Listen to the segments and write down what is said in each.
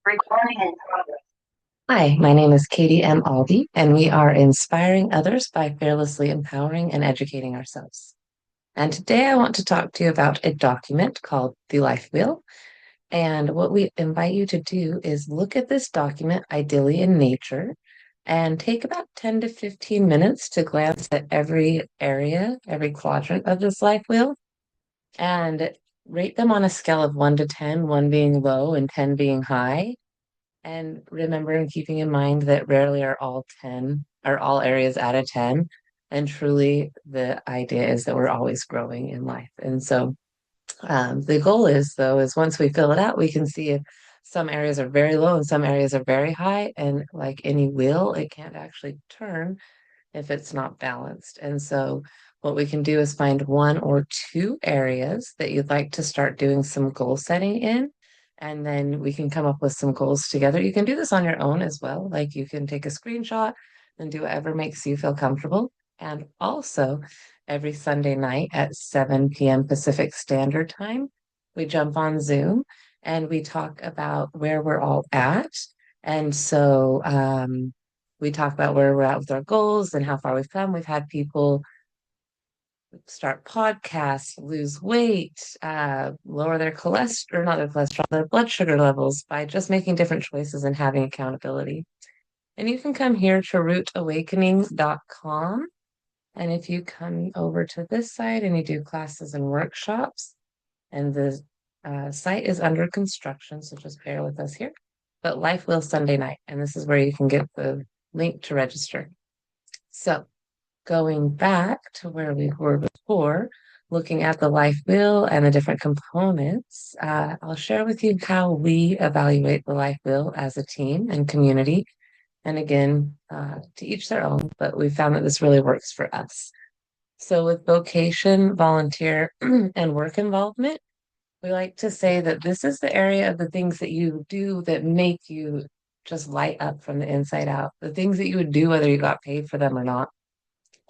Recording in progress. Hi, my name is Katie M. Alby, and we are inspiring others by fearlessly empowering and educating ourselves. And today I want to talk to you about a document called the Life Wheel. And what we invite you to do is look at this document, ideally in nature, and take about 10 to 15 minutes to glance at every area, every quadrant of this life wheel, and rate them on a scale of 1 to 10, 1 being low and 10 being high. And remember and keeping in mind that rarely are all areas at a 10. And truly, the idea is that we're always growing in life. And so the goal is, though, is once we fill it out, we can see if some areas are very low and some areas are very high. And like any wheel, it can't actually turn if it's not balanced. And so what we can do is find one or two areas that you'd like to start doing some goal setting in. And then we can come up with some goals together. You can do this on your own as well. Like you can take a screenshot and do whatever makes you feel comfortable. And also, every Sunday night at 7 p.m. Pacific Standard Time, we jump on Zoom and we talk about where we're all at. And so, we talk about where we're at with our goals and how far we've come. We've had people start podcasts, lose weight, lower their cholesterol, or not their cholesterol, their blood sugar levels by just making different choices and having accountability. And you can come here to rootawakening.com. And if you come over to this site and you do classes and workshops, and the site is under construction, so just bear with us here. But Life will Sunday night, and this is where you can get the link to register. So going back to where we were before, looking at the life wheel and the different components, I'll share with you how we evaluate the life wheel as a team and community. And again, to each their own, but we found that this really works for us. So with vocation, volunteer, and work involvement, we like to say that this is the area of the things that you do that make you just light up from the inside out. The things that you would do whether you got paid for them or not.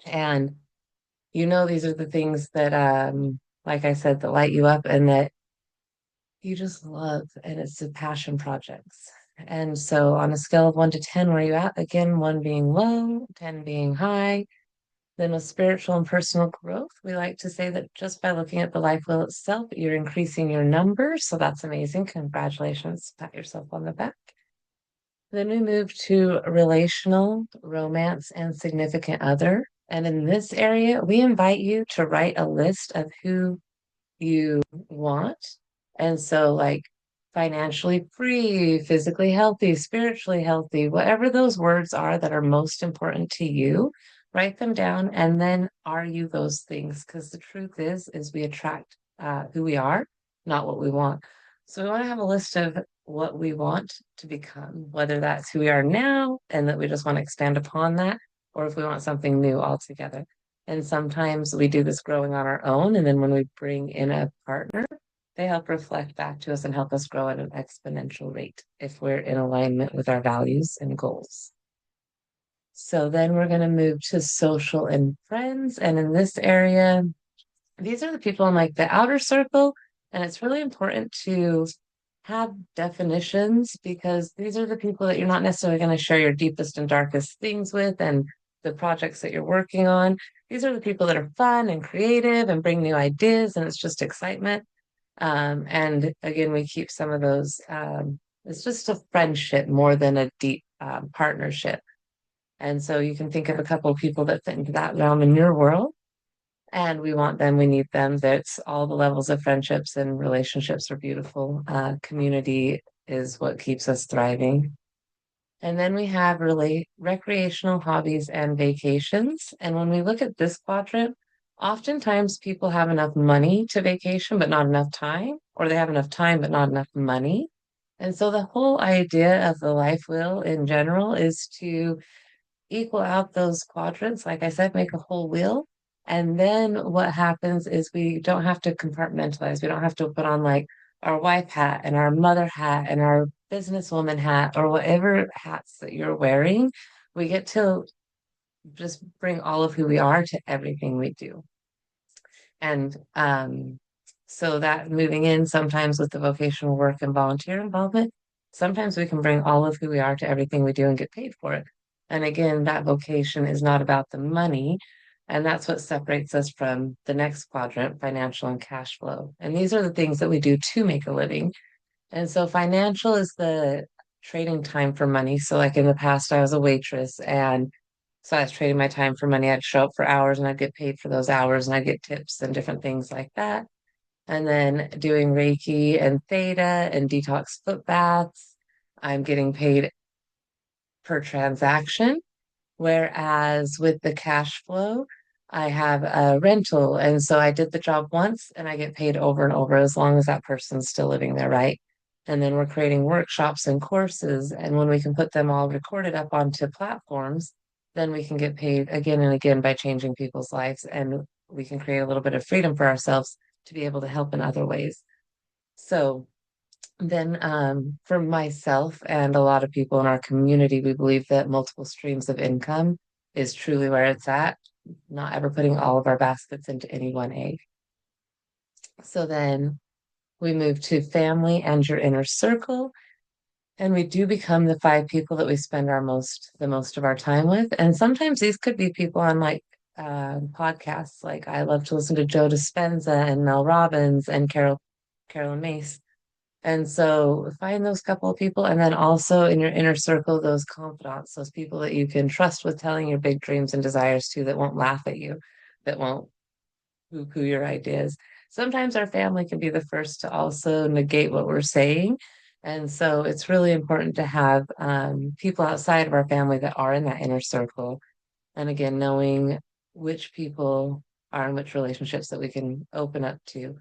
And these are the things that, like I said, that light you up and that you just love, and it's the passion projects. And so, on a scale of 1 to 10, where are you at? Again, 1 being low, 10 being high. Then, with spiritual and personal growth, we like to say that just by looking at the life wheel itself, you're increasing your numbers. So, that's amazing. Congratulations. Pat yourself on the back. Then we move to relational, romance, and significant other. And in this area, we invite you to write a list of who you want. And so, like financially free, physically healthy, spiritually healthy, whatever those words are that are most important to you, write them down. And then are you those things? Because the truth is we attract who we are, not what we want. So we want to have a list of what we want to become, whether that's who we are now and that we just want to expand upon that, or if we want something new altogether. And sometimes we do this growing on our own. And then when we bring in a partner, they help reflect back to us and help us grow at an exponential rate if we're in alignment with our values and goals. So then we're going to move to social and friends. And in this area, these are the people in like the outer circle. And it's really important to have definitions because these are the people that you're not necessarily going to share your deepest and darkest things with and the projects that you're working on. These are the people that are fun and creative and bring new ideas, and it's just excitement. And again, we keep some of those, it's just a friendship more than a deep partnership. And so you can think of a couple of people that fit into that realm in your world. And we want them, we need them. That's all the levels of friendships and relationships are beautiful. Community is what keeps us thriving. And then we have really recreational hobbies and vacations. And when we look at this quadrant, oftentimes people have enough money to vacation, but not enough time, or they have enough time, but not enough money. And so the whole idea of the life wheel in general is to equal out those quadrants. Like I said, make a whole wheel. And then what happens is we don't have to compartmentalize. We don't have to put on like our wife hat and our mother hat and our businesswoman hat or whatever hats that you're wearing. We get to just bring all of who we are to everything we do. And so that moving in sometimes with the vocational work and volunteer involvement, Sometimes we can bring all of who we are to everything we do and get paid for it. And again, that vocation is not about the money. And that's what separates us from the next quadrant, financial and cash flow. And these are the things that we do to make a living. And so financial is the trading time for money. So like in the past, I was a waitress and so I was trading my time for money. I'd show up for hours and I'd get paid for those hours and I'd get tips and different things like that. And then doing Reiki and theta and detox foot baths, I'm getting paid per transaction. Whereas with the cash flow, I have a rental. And so I did the job once and I get paid over and over as long as that person's still living there, right? And then we're creating workshops and courses. And when we can put them all recorded up onto platforms, then we can get paid again and again by changing people's lives. And we can create a little bit of freedom for ourselves to be able to help in other ways. So then, for myself and a lot of people in our community, we believe that multiple streams of income is truly where it's at, not ever putting all of our baskets into any one egg. So then we move to family and your inner circle, and we do become the five people that we spend the most of our time with. And sometimes these could be people on like podcasts. Like I love to listen to Joe Dispenza and Mel Robbins and Carolyn Mace. And so find those couple of people, and then also in your inner circle, those confidants, those people that you can trust with telling your big dreams and desires to, that won't laugh at you, that won't poo-poo your ideas. Sometimes our family can be the first to also negate what we're saying. And so it's really important to have people outside of our family that are in that inner circle. And again, knowing which people are in which relationships that we can open up to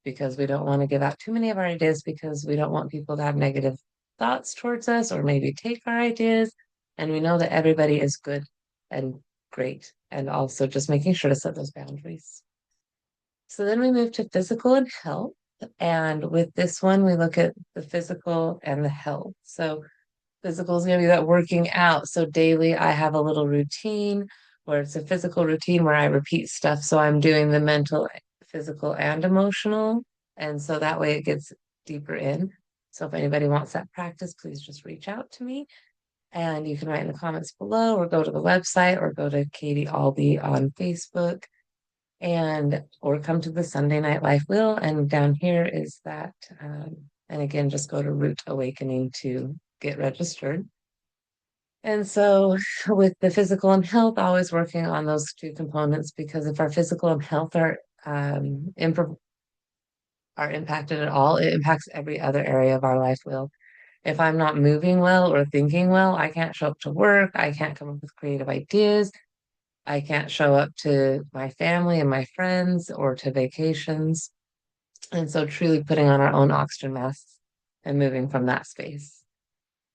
because we don't want to give out too many of our ideas because we don't want people to have negative thoughts towards us or maybe take our ideas. And we know that everybody is good and great. And also just making sure to set those boundaries. So then we move to physical and health. And with this one, we look at the physical and the health. So physical is going to be that working out. So daily, I have a little routine where it's a physical routine where I repeat stuff. So I'm doing the mental, physical, and emotional. And so that way it gets deeper in. So if anybody wants that practice, please just reach out to me. And you can write in the comments below or go to the website or go to Katie Albee on Facebook and or come to the Sunday Night Life Wheel. And down here is that. And again, just go to Root Awakening to get registered. And so, with the physical and health, always working on those two components because if our physical and health are impacted at all, it impacts every other area of our life will. If I'm not moving well or thinking well, I can't show up to work. I can't come up with creative ideas. I can't show up to my family and my friends or to vacations. And so, truly putting on our own oxygen masks and moving from that space.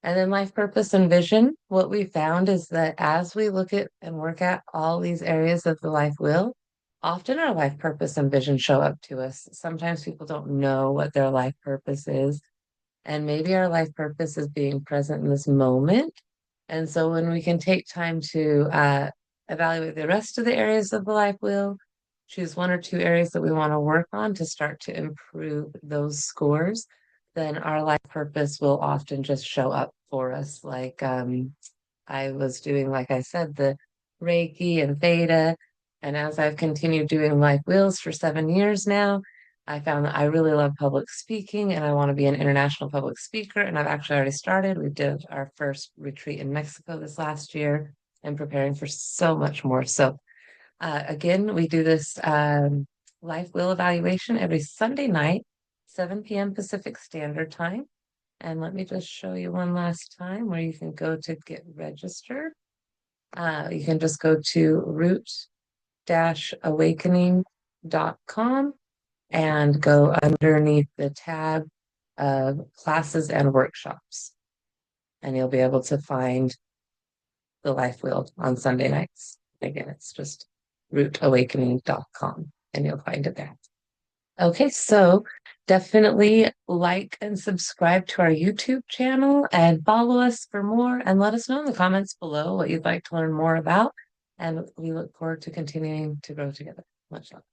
And then life purpose and vision, what we found is that as we look at and work at all these areas of the life wheel, often our life purpose and vision show up to us. Sometimes people don't know what their life purpose is. And maybe our life purpose is being present in this moment. And so when we can take time to evaluate the rest of the areas of the life wheel, choose one or two areas that we want to work on to start to improve those scores, then our life purpose will often just show up for us. Like I was doing, like I said, the Reiki and Theta. And as I've continued doing life wheels for 7 years now, I found that I really love public speaking and I want to be an international public speaker. And I've actually already started. We did our first retreat in Mexico this last year and preparing for so much more. So, again, we do this life wheel evaluation every Sunday night, 7 p.m. Pacific Standard Time. And let me just show you one last time where you can go to get registered. You can just go to root-awakening.com and go underneath the tab of classes and workshops. And you'll be able to find the life wheel on Sunday nights. Again, it's just rootawakening.com and you'll find it there. Okay, so definitely like and subscribe to our YouTube channel and follow us for more and let us know in the comments below what you'd like to learn more about. And we look forward to continuing to grow together. Much love.